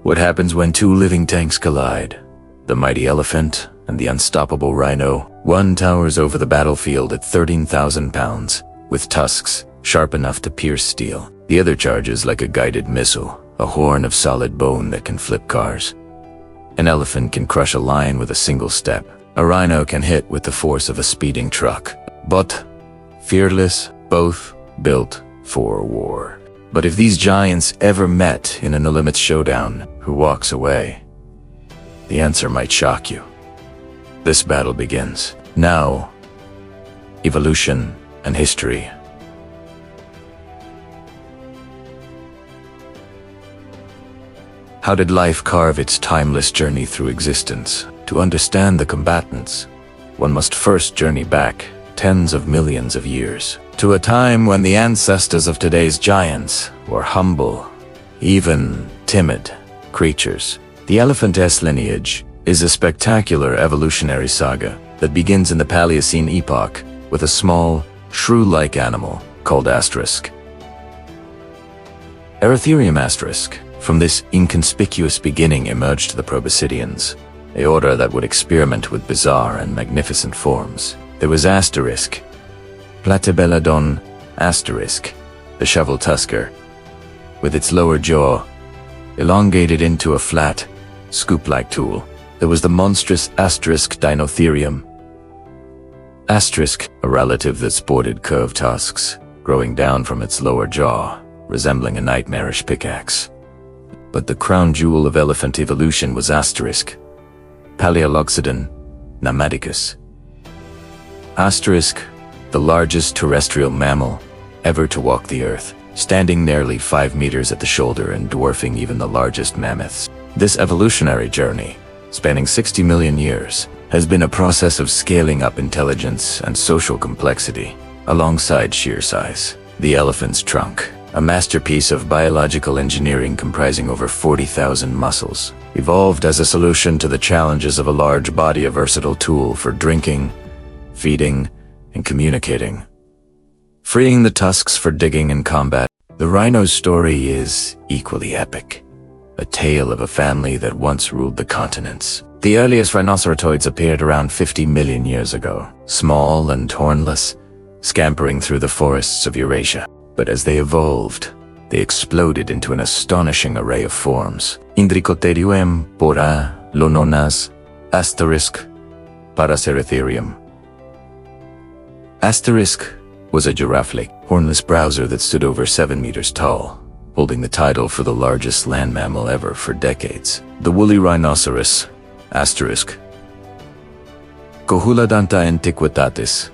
What happens when two living tanks collide? The mighty elephant and the unstoppable rhino. One towers over the battlefield at 13,000 pounds, with tusks sharp enough to pierce steel. The other charges like a guided missile, a horn of solid bone that can flip cars. An elephant can crush a lion with a single step. A rhino can hit with the force of a speeding truck. But fearless, both built for war. But if these giants ever met in a no-limits showdown, who walks away? The answer might shock you. This battle begins. Now, evolution and history. How did life carve its timeless journey through existence? To understand the combatants, one must first journey back tens of millions of years, to a time when the ancestors of today's giants were humble, even timid creatures. The elephant's lineage is a spectacular evolutionary saga that begins in the Paleocene epoch with a small, shrew-like animal called asterisk. Erytherium asterisk. From this inconspicuous beginning emerged the Proboscideans, a order that would experiment with bizarre and magnificent forms. There was asterisk, Platybelodon asterisk, the shovel tusker, with its lower jaw elongated into a flat, scoop-like tool. There was the monstrous asterisk Dinotherium asterisk, a relative that sported curved tusks, growing down from its lower jaw, resembling a nightmarish pickaxe. But the crown jewel of elephant evolution was asterisk, Paleoloxodon namadicus. Asterisk, the largest terrestrial mammal ever to walk the earth, standing nearly 5 meters at the shoulder and dwarfing even the largest mammoths. This evolutionary journey, spanning 60 million years, has been a process of scaling up intelligence and social complexity, alongside sheer size. The elephant's trunk, a masterpiece of biological engineering comprising over 40,000 muscles, evolved as a solution to the challenges of a large body, a versatile tool for drinking, feeding, and communicating. Freeing the tusks for digging and combat. The rhino's story is equally epic, a tale of a family that once ruled the continents. The earliest rhinoceratoids appeared around 50 million years ago, small and hornless, scampering through the forests of Eurasia. But as they evolved, they exploded into an astonishing array of forms. Indricotherium pora lononas asterisk Paraceritherium. Asterisk was a giraffe-like, hornless browser that stood over 7 meters tall, holding the title for the largest land mammal ever for decades. The woolly rhinoceros, asterisk Cohuladanta antiquitatis,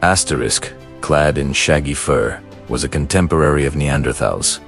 asterisk, clad in shaggy fur, was a contemporary of Neanderthals,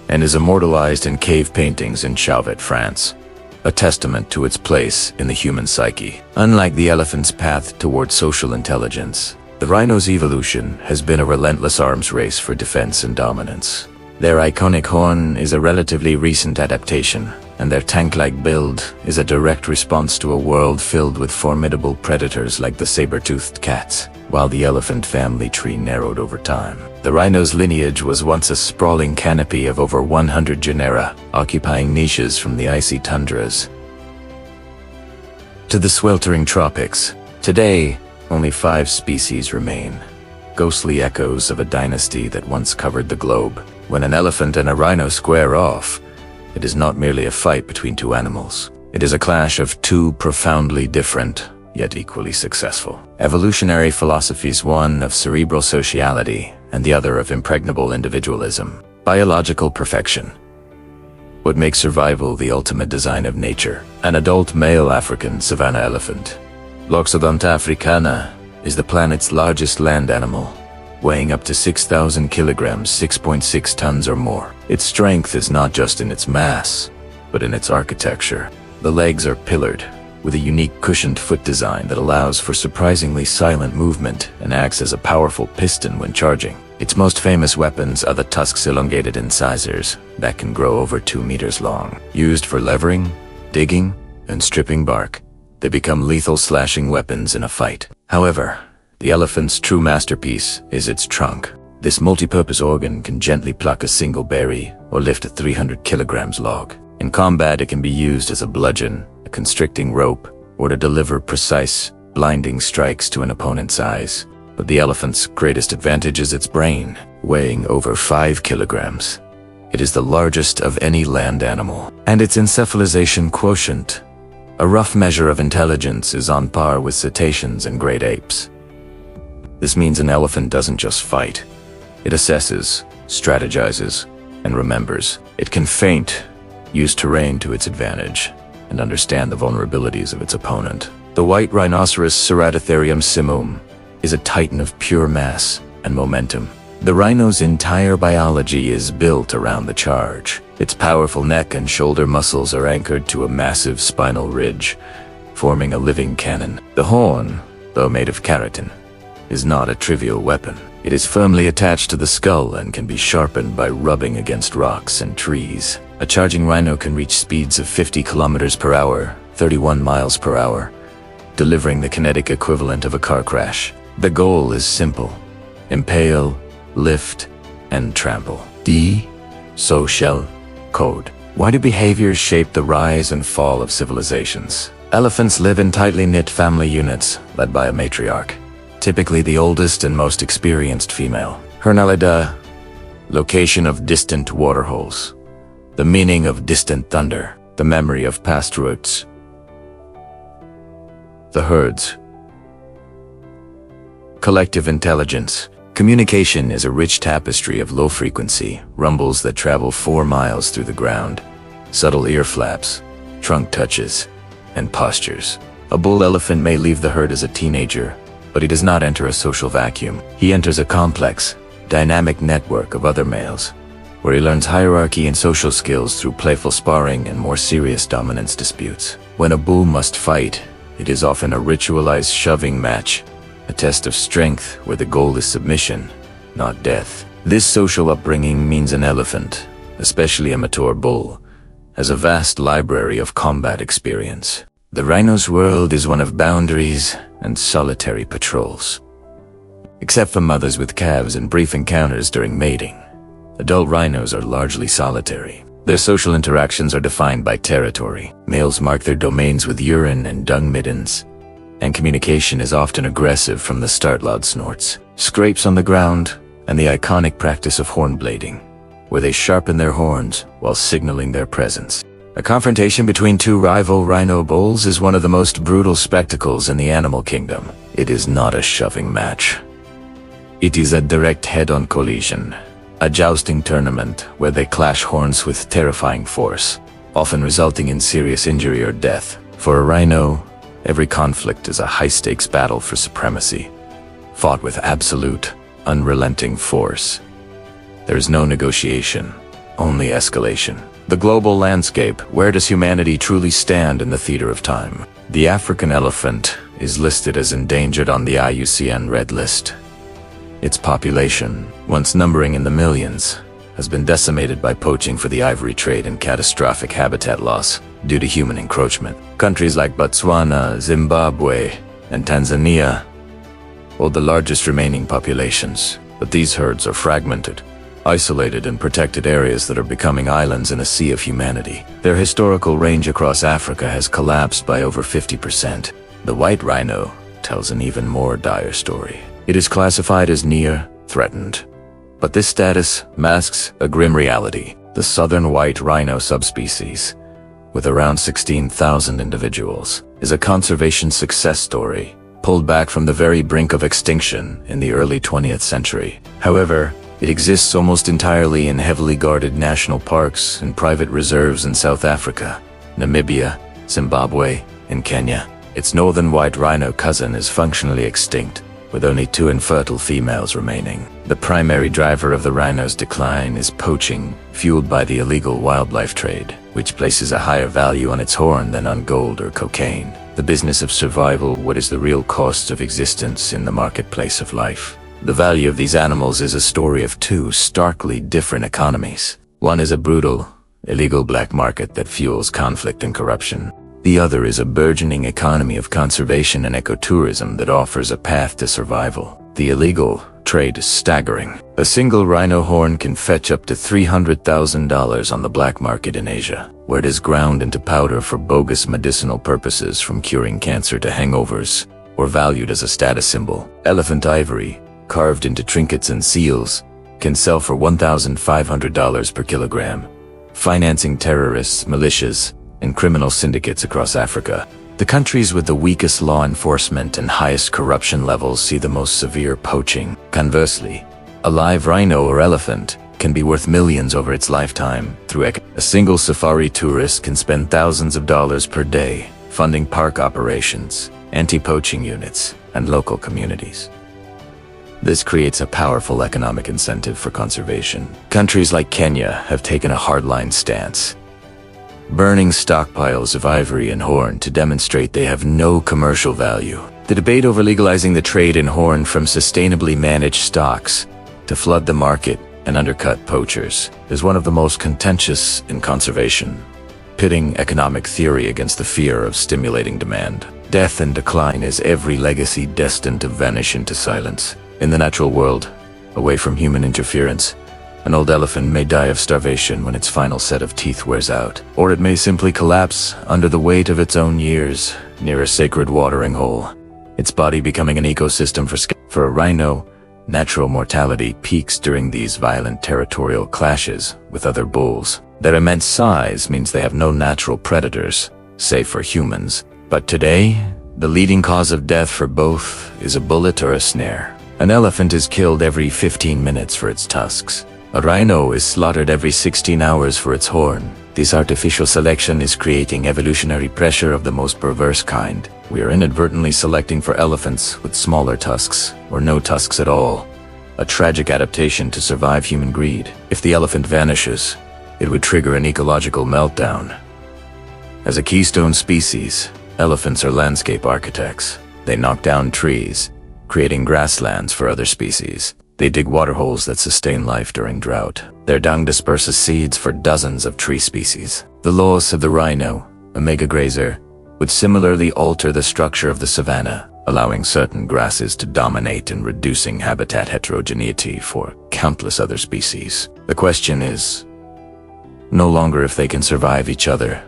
and is immortalized in cave paintings in Chauvet, France, a testament to its place in the human psyche. Unlike the elephant's path toward social intelligence, the rhino's evolution has been a relentless arms race for defense and dominance. Their iconic horn is a relatively recent adaptation, and their tank-like build is a direct response to a world filled with formidable predators like the saber-toothed cats. While the elephant family tree narrowed over time, the rhino's lineage was once a sprawling canopy of over 100 genera, occupying niches from the icy tundras to the sweltering tropics. Today, only 5 species remain, ghostly echoes of a dynasty that once covered the globe. When an elephant and a rhino square off, it is not merely a fight between two animals. It is a clash of two profoundly different, yet equally successful evolutionary philosophies, one of cerebral sociality and the other of impregnable individualism. Biological perfection. What makes survival the ultimate design of nature? An adult male African savanna elephant, Loxodonta africana, is the planet's largest land animal, weighing up to 6,000 kilograms, 6.6 tons or more. Its strength is not just in its mass, but in its architecture. The legs are pillared, with a unique cushioned foot design that allows for surprisingly silent movement and acts as a powerful piston when charging. Its most famous weapons are the tusks elongated incisors that can grow over 2 meters long. Used for levering, digging, and stripping bark, they become lethal slashing weapons in a fight. However, the elephant's true masterpiece is its trunk. This multi-purpose organ can gently pluck a single berry or lift a 300 kilograms log. In combat, it can be used as a bludgeon, a constricting rope, or to deliver precise, blinding strikes to an opponent's eyes. But the elephant's greatest advantage is its brain, weighing over 5 kilograms. It is the largest of any land animal, and its encephalization quotient, a rough measure of intelligence, is on par with cetaceans and great apes. This means an elephant doesn't just fight. It assesses, strategizes, and remembers. It can feint, use terrain to its advantage, and understand the vulnerabilities of its opponent. The white rhinoceros Ceratotherium simum is a titan of pure mass and momentum. The rhino's entire biology is built around the charge. Its powerful neck and shoulder muscles are anchored to a massive spinal ridge, forming a living cannon. The horn, though made of keratin, is not a trivial weapon. It is firmly attached to the skull and can be sharpened by rubbing against rocks and trees. A charging rhino can reach speeds of 50 kilometers per hour, 31 miles per hour, delivering the kinetic equivalent of a car crash. The goal is simple: impale, lift, and trample. Social code. Why do behaviors shape the rise and fall of civilizations? Elephants live in tightly knit family units, led by a matriarch, typically the oldest and most experienced female. Hernalida, location of distant waterholes, the meaning of distant thunder, the memory of past roots. The herds. Collective intelligence. Communication is a rich tapestry of low-frequency rumbles that travel 4 miles through the ground. Subtle ear flaps, trunk touches, and postures. A bull elephant may leave the herd as a teenager, but he does not enter a social vacuum. He enters a complex, dynamic network of other males, where he learns hierarchy and social skills through playful sparring and more serious dominance disputes. When a bull must fight, it is often a ritualized shoving match, a test of strength where the goal is submission, not death. This social upbringing means an elephant, especially a mature bull, has a vast library of combat experience. The rhino's world is one of boundaries and solitary patrols. Except for mothers with calves and brief encounters during mating, adult rhinos are largely solitary. Their social interactions are defined by territory. Males mark their domains with urine and dung middens, and communication is often aggressive from the start. Loud snorts, scrapes on the ground, and the iconic practice of horn blading, where they sharpen their horns while signaling their presence. A confrontation between two rival rhino bulls is one of the most brutal spectacles in the animal kingdom. It is not a shoving match. It is a direct head-on collision, a jousting tournament where they clash horns with terrifying force, often resulting in serious injury or death. For a rhino, every conflict is a high-stakes battle for supremacy, fought with absolute, unrelenting force. There is no negotiation, only escalation. The global landscape. Where does humanity truly stand in the theater of time? The African elephant is listed as endangered on the IUCN Red List. Its population, once numbering in the millions, has been decimated by poaching for the ivory trade and catastrophic habitat loss due to human encroachment. Countries like Botswana, Zimbabwe, and Tanzania hold the largest remaining populations, but these herds are fragmented, isolated in protected areas that are becoming islands in a sea of humanity. Their historical range across Africa has collapsed by over 50%. The white rhino tells an even more dire story. It is classified as near threatened, but this status masks a grim reality. The southern white rhino subspecies, with around 16,000 individuals, is a conservation success story, pulled back from the very brink of extinction in the early 20th century. However, it exists almost entirely in heavily guarded national parks and private reserves in South Africa, Namibia, Zimbabwe, and Kenya. Its northern white rhino cousin is functionally extinct, with only 2 infertile females remaining. The primary driver of the rhino's decline is poaching, fueled by the illegal wildlife trade, which places a higher value on its horn than on gold or cocaine. The business of survival. What is the real cost of existence in the marketplace of life? The value of these animals is a story of 2 starkly different economies. One is a brutal, illegal black market that fuels conflict and corruption. The other is a burgeoning economy of conservation and ecotourism that offers a path to survival. The illegal trade is staggering. A single rhino horn can fetch up to $300,000 on the black market in Asia, where it is ground into powder for bogus medicinal purposes, from curing cancer to hangovers, or valued as a status symbol. Elephant ivory, carved into trinkets and seals, can sell for $1,500 per kilogram, financing terrorists, militias, and criminal syndicates across Africa. The countries with the weakest law enforcement and highest corruption levels see the most severe poaching. Conversely, a live rhino or elephant can be worth millions over its lifetime through a single safari tourist can spend thousands of dollars per day funding park operations, anti-poaching units, and local communities. This creates a powerful economic incentive for conservation. Countries like Kenya have taken a hardline stance, burning stockpiles of ivory and horn to demonstrate they have no commercial value. The debate over legalizing the trade in horn from sustainably managed stocks to flood the market and undercut poachers is one of the most contentious in conservation, pitting economic theory against the fear of stimulating demand. Death and decline is every legacy destined to vanish into silence. In the natural world, away from human interference, an old elephant may die of starvation when its final set of teeth wears out, or it may simply collapse under the weight of its own years near a sacred watering hole, its body becoming an ecosystem for a rhino. Natural mortality peaks during these violent territorial clashes with other bulls. Their immense size means they have no natural predators, save for humans. But today, the leading cause of death for both is a bullet or a snare. An elephant is killed every 15 minutes for its tusks. A rhino is slaughtered every 16 hours for its horn. This artificial selection is creating evolutionary pressure of the most perverse kind. We are inadvertently selecting for elephants with smaller tusks, or no tusks at all, a tragic adaptation to survive human greed. If the elephant vanishes, it would trigger an ecological meltdown. As a keystone species, elephants are landscape architects. They knock down trees, creating grasslands for other species. They dig water holes that sustain life during drought. Their dung disperses seeds for dozens of tree species. The loss of the rhino, a mega-grazer, would similarly alter the structure of the savanna, allowing certain grasses to dominate and reducing habitat heterogeneity for countless other species. The question is no longer if they can survive each other,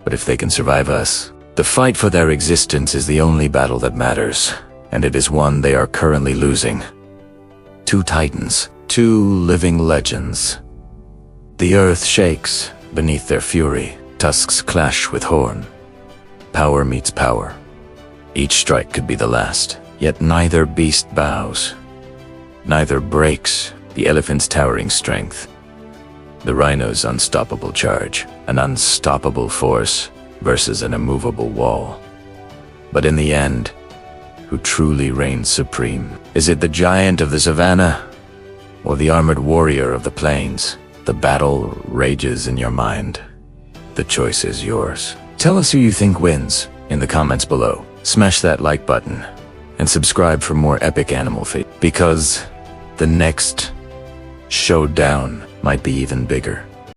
but if they can survive us. The fight for their existence is the only battle that matters, and it is one they are currently losing. Two titans, two living legends. The earth shakes beneath their fury. Tusks clash with horn. Power meets power. Each strike could be the last, yet neither beast bows. Neither breaks the elephant's towering strength, the rhino's unstoppable charge, an unstoppable force versus an immovable wall. But in the end, who truly reigns supreme? Is it the giant of the savannah or the armored warrior of the plains? The battle rages in your mind. The choice is yours. Tell us who you think wins in the comments below. Smash that like button and subscribe for more epic animal fate, because the next showdown might be even bigger.